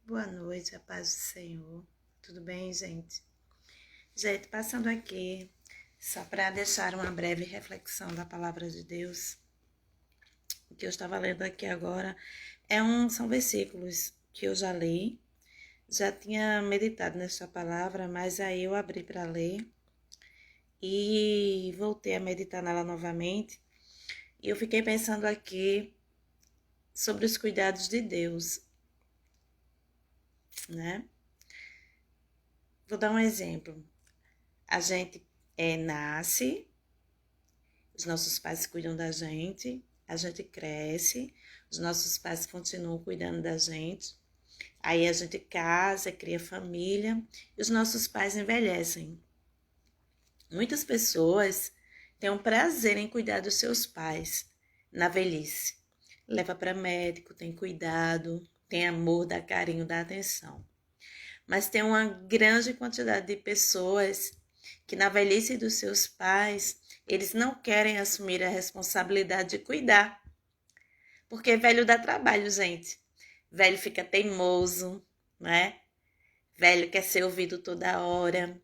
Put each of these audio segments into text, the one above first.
Boa noite, a paz do Senhor. Tudo bem, gente? Gente, passando aqui, só para deixar uma breve reflexão da palavra de Deus, o que eu estava lendo aqui agora são versículos que eu já li, já tinha meditado nessa palavra, mas aí eu abri para ler e voltei a meditar nela novamente. E eu fiquei pensando aqui sobre os cuidados de Deus, né? Vou dar um exemplo. A gente nasce, os nossos pais cuidam da gente, a gente cresce, os nossos pais continuam cuidando da gente, aí a gente casa, cria família e os nossos pais envelhecem. Muitas pessoas têm um prazer em cuidar dos seus pais na velhice. Leva para médico, tem cuidado, tem amor, dá carinho, dá atenção. Mas tem uma grande quantidade de pessoas que na velhice dos seus pais, eles não querem assumir a responsabilidade de cuidar. Porque velho dá trabalho, gente. Velho fica teimoso, né? Velho quer ser ouvido toda hora,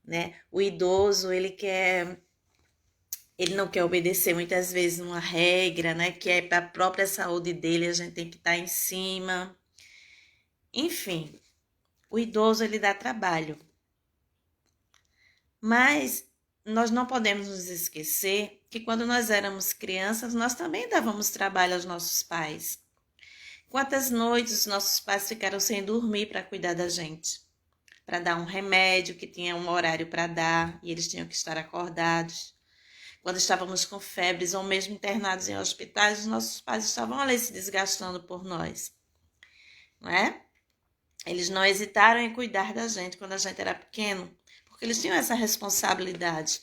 né? O idoso, ele não quer obedecer muitas vezes uma regra, né? Que é para a própria saúde dele, a gente tem que estar em cima. Enfim, o idoso, ele dá trabalho. Mas nós não podemos nos esquecer que quando nós éramos crianças, nós também dávamos trabalho aos nossos pais. Quantas noites os nossos pais ficaram sem dormir para cuidar da gente? Para dar um remédio que tinha um horário para dar e eles tinham que estar acordados. Quando estávamos com febres ou mesmo internados em hospitais, os nossos pais estavam ali se desgastando por nós, não é? Eles não hesitaram em cuidar da gente quando a gente era pequeno, porque eles tinham essa responsabilidade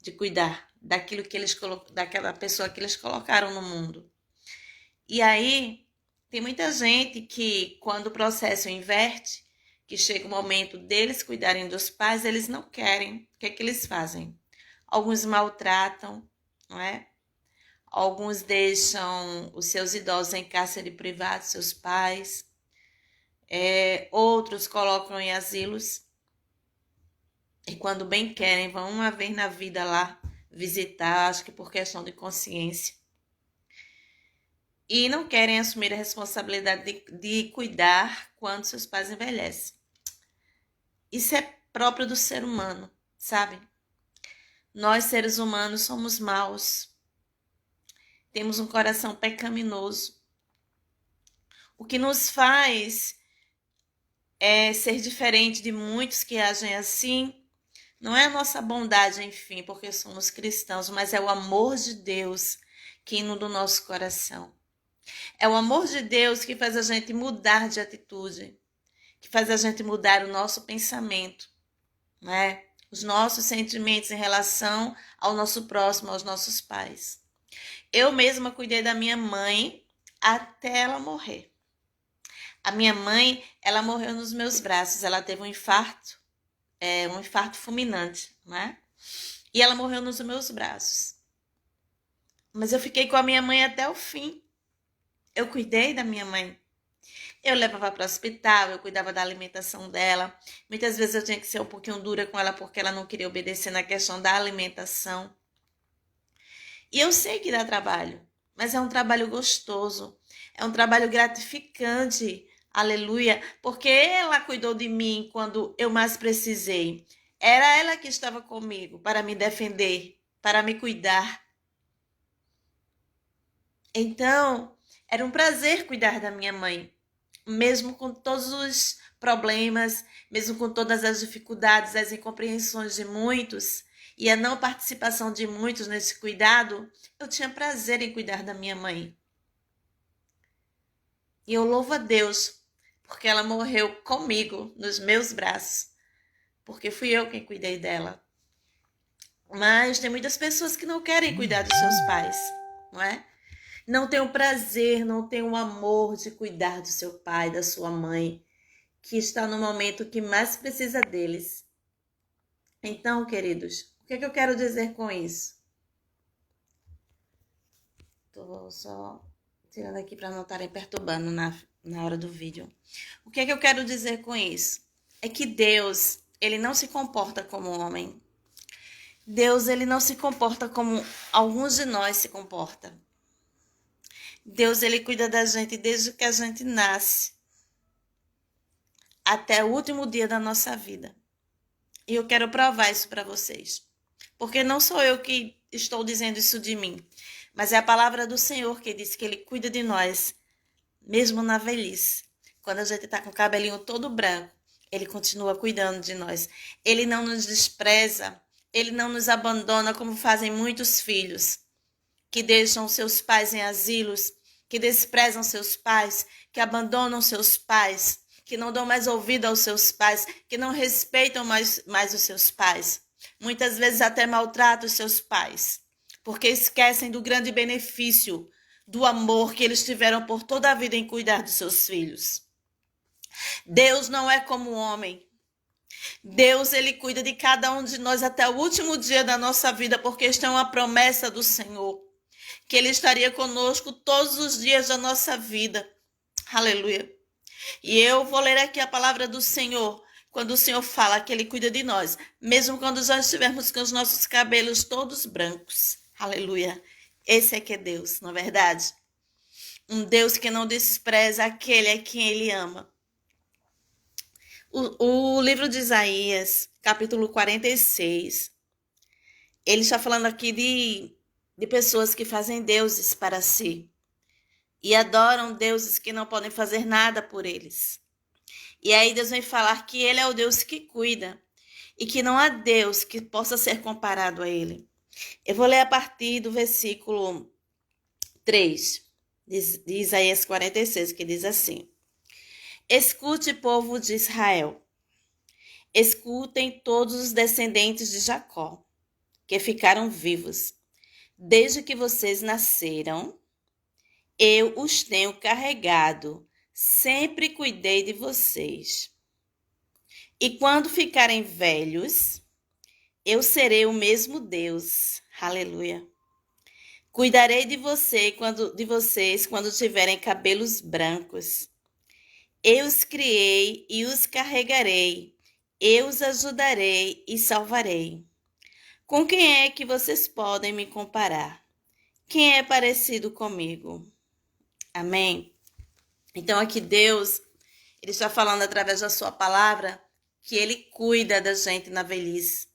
de cuidar daquela pessoa que eles colocaram no mundo. E aí, tem muita gente que, quando o processo inverte, que chega o momento deles cuidarem dos pais, eles não querem. O que é que eles fazem? Alguns maltratam, não é? Alguns deixam os seus idosos em cárcere privado, seus pais. Outros colocam em asilos. E quando bem querem, vão uma vez na vida lá visitar, acho que por questão de consciência. E não querem assumir a responsabilidade de cuidar quando seus pais envelhecem. Isso é próprio do ser humano, sabe? Nós, seres humanos, somos maus. Temos um coração pecaminoso. O que nos faz ser diferente de muitos que agem assim não é a nossa bondade, enfim, porque somos cristãos, mas é o amor de Deus que inunda o nosso coração. É o amor de Deus que faz a gente mudar de atitude, que faz a gente mudar o nosso pensamento, né? Os nossos sentimentos em relação ao nosso próximo, aos nossos pais. Eu mesma cuidei da minha mãe até ela morrer. A minha mãe, ela morreu nos meus braços, ela teve um infarto fulminante, né? E ela morreu nos meus braços. Mas eu fiquei com a minha mãe até o fim. Eu cuidei da minha mãe. Eu levava para o hospital, eu cuidava da alimentação dela. Muitas vezes eu tinha que ser um pouquinho dura com ela porque ela não queria obedecer na questão da alimentação. E eu sei que dá trabalho, mas é um trabalho gostoso, é um trabalho gratificante, aleluia, porque ela cuidou de mim quando eu mais precisei. Era ela que estava comigo para me defender, para me cuidar. Então, era um prazer cuidar da minha mãe, mesmo com todos os problemas, mesmo com todas as dificuldades, as incompreensões de muitos e a não participação de muitos nesse cuidado, eu tinha prazer em cuidar da minha mãe. E eu louvo a Deus, porque ela morreu comigo, nos meus braços, porque fui eu quem cuidei dela. Mas tem muitas pessoas que não querem cuidar dos seus pais, não é? Não tem o prazer, não tem o amor de cuidar do seu pai, da sua mãe, que está no momento que mais precisa deles. Então, queridos, o que é que eu quero dizer com isso? Estou só tirando aqui para não estarem perturbando na hora do vídeo. O que é que eu quero dizer com isso? É que Deus, ele não se comporta como homem. Deus, ele não se comporta como alguns de nós se comportam. Deus, ele cuida da gente desde que a gente nasce até o último dia da nossa vida. E eu quero provar isso para vocês. Porque não sou eu que estou dizendo isso de mim, mas é a palavra do Senhor que diz que ele cuida de nós, mesmo na velhice. Quando a gente está com o cabelinho todo branco, ele continua cuidando de nós. Ele não nos despreza, ele não nos abandona como fazem muitos filhos, que deixam seus pais em asilos, que desprezam seus pais, que abandonam seus pais, que não dão mais ouvido aos seus pais, que não respeitam mais os seus pais. Muitas vezes até maltratam os seus pais, porque esquecem do grande benefício, do amor que eles tiveram por toda a vida em cuidar dos seus filhos. Deus não é como o homem. Deus, ele cuida de cada um de nós até o último dia da nossa vida, porque esta é uma promessa do Senhor, que ele estaria conosco todos os dias da nossa vida. Aleluia. E eu vou ler aqui a palavra do Senhor, quando o Senhor fala que ele cuida de nós, mesmo quando já estivermos com os nossos cabelos todos brancos. Aleluia. Esse é que é Deus, não é verdade? Um Deus que não despreza aquele a quem ele ama. O livro de Isaías, capítulo 46, ele está falando aqui de pessoas que fazem deuses para si e adoram deuses que não podem fazer nada por eles. E aí Deus vem falar que ele é o Deus que cuida e que não há Deus que possa ser comparado a ele. Eu vou ler a partir do versículo 3 de Isaías 46, que diz assim: Escute, povo de Israel, escutem todos os descendentes de Jacó, que ficaram vivos. Desde que vocês nasceram, eu os tenho carregado, sempre cuidei de vocês. E quando ficarem velhos, eu serei o mesmo Deus. Aleluia. Cuidarei de vocês quando tiverem cabelos brancos. Eu os criei e os carregarei. Eu os ajudarei e salvarei. Com quem é que vocês podem me comparar? Quem é parecido comigo? Amém? Então aqui Deus, ele está falando através da sua palavra que ele cuida da gente na velhice.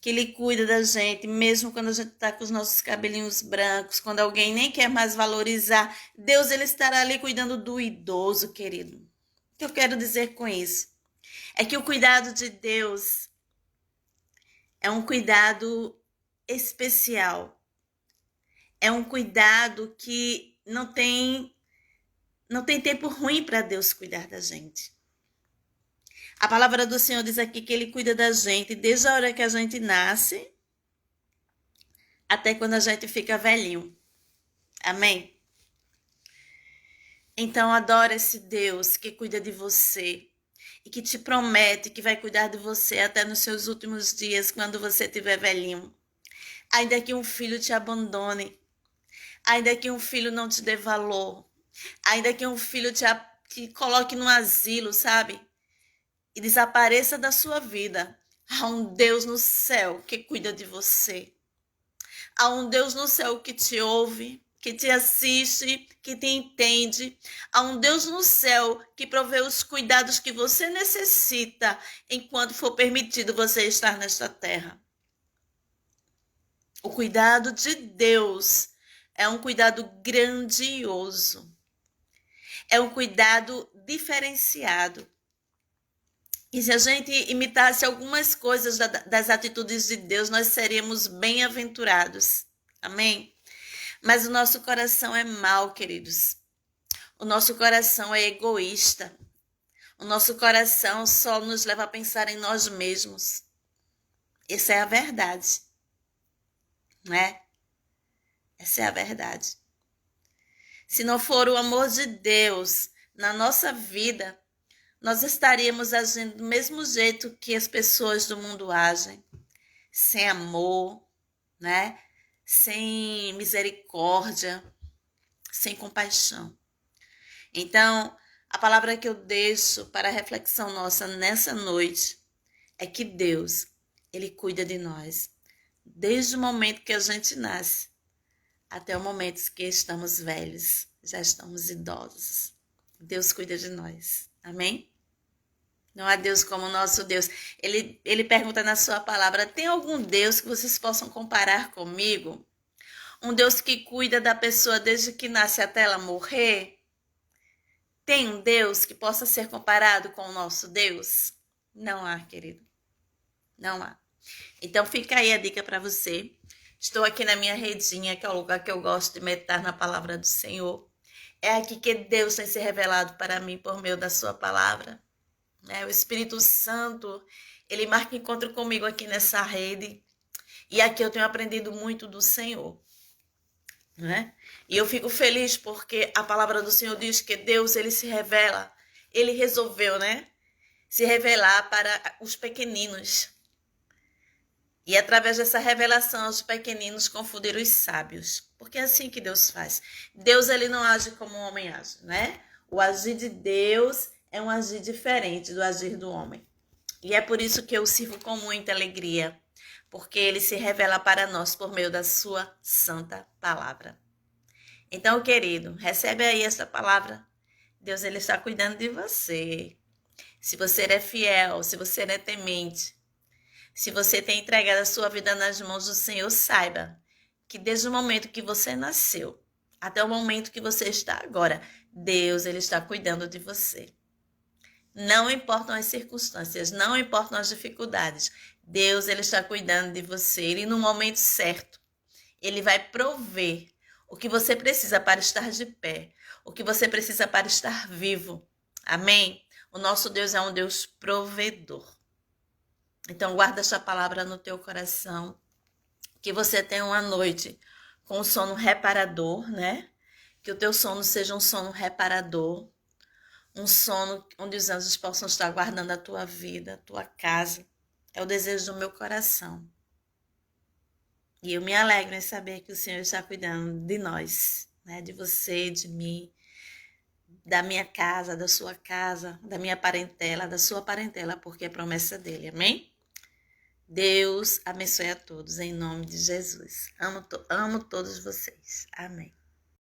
Que ele cuida da gente, mesmo quando a gente está com os nossos cabelinhos brancos, quando alguém nem quer mais valorizar. Deus, ele estará ali cuidando do idoso, querido. O que eu quero dizer com isso? É que o cuidado de Deus é um cuidado especial. É um cuidado que não tem tempo ruim para Deus cuidar da gente. A palavra do Senhor diz aqui que ele cuida da gente desde a hora que a gente nasce até quando a gente fica velhinho. Amém? Então, adora esse Deus que cuida de você e que te promete que vai cuidar de você até nos seus últimos dias, quando você estiver velhinho. Ainda que um filho te abandone, ainda que um filho não te dê valor, ainda que um filho te coloque no asilo, sabe? E desapareça da sua vida. Há um Deus no céu que cuida de você. Há um Deus no céu que te ouve, que te assiste, que te entende. Há um Deus no céu que provê os cuidados que você necessita enquanto for permitido você estar nesta terra. O cuidado de Deus é um cuidado grandioso. É um cuidado diferenciado. E se a gente imitasse algumas coisas das atitudes de Deus, nós seríamos bem-aventurados. Amém? Mas o nosso coração é mau, queridos. O nosso coração é egoísta. O nosso coração só nos leva a pensar em nós mesmos. Essa é a verdade. Né? Essa é a verdade. Se não for o amor de Deus na nossa vida, nós estaríamos agindo do mesmo jeito que as pessoas do mundo agem, sem amor, né? Sem misericórdia, sem compaixão. Então, a palavra que eu deixo para a reflexão nossa nessa noite é que Deus, Ele cuida de nós, desde o momento que a gente nasce até o momento que estamos velhos, já estamos idosos. Deus cuida de nós. Amém? Não há Deus como o nosso Deus. Ele pergunta na sua palavra, tem algum Deus que vocês possam comparar comigo? Um Deus que cuida da pessoa desde que nasce até ela morrer? Tem um Deus que possa ser comparado com o nosso Deus? Não há, querido. Não há. Então fica aí a dica para você. Estou aqui na minha redinha, que é o lugar que eu gosto de meditar na palavra do Senhor. É aqui que Deus tem se revelado para mim por meio da sua palavra. O Espírito Santo, ele marca encontro comigo aqui nessa rede. E aqui eu tenho aprendido muito do Senhor. Né? E eu fico feliz porque a palavra do Senhor diz que Deus, ele se revela. Ele resolveu, né? Se revelar para os pequeninos. E através dessa revelação, os pequeninos confundiram os sábios. Porque é assim que Deus faz. Deus, ele não age como o homem age, né? O agir de Deus é um agir diferente do agir do homem. E é por isso que eu sirvo com muita alegria. Porque ele se revela para nós por meio da sua santa palavra. Então, querido, recebe aí essa palavra. Deus, ele está cuidando de você. Se você é fiel, se você é temente, se você tem entregado a sua vida nas mãos do Senhor, saiba que desde o momento que você nasceu até o momento que você está agora, Deus, ele está cuidando de você. Não importam as circunstâncias, não importam as dificuldades. Deus, ele está cuidando de você. E no momento certo, ele vai prover o que você precisa para estar de pé, o que você precisa para estar vivo. Amém? O nosso Deus é um Deus provedor. Então, guarda essa palavra no teu coração. Que você tenha uma noite com um sono reparador, né? Que o teu sono seja um sono reparador. Um sono onde os anjos possam estar guardando a tua vida, a tua casa. É o desejo do meu coração. E eu me alegro em saber que o Senhor está cuidando de nós, né? De você, de mim, da minha casa, da sua casa, da minha parentela, da sua parentela, porque é promessa dele. Amém? Deus abençoe a todos, em nome de Jesus. Amo todos vocês. Amém.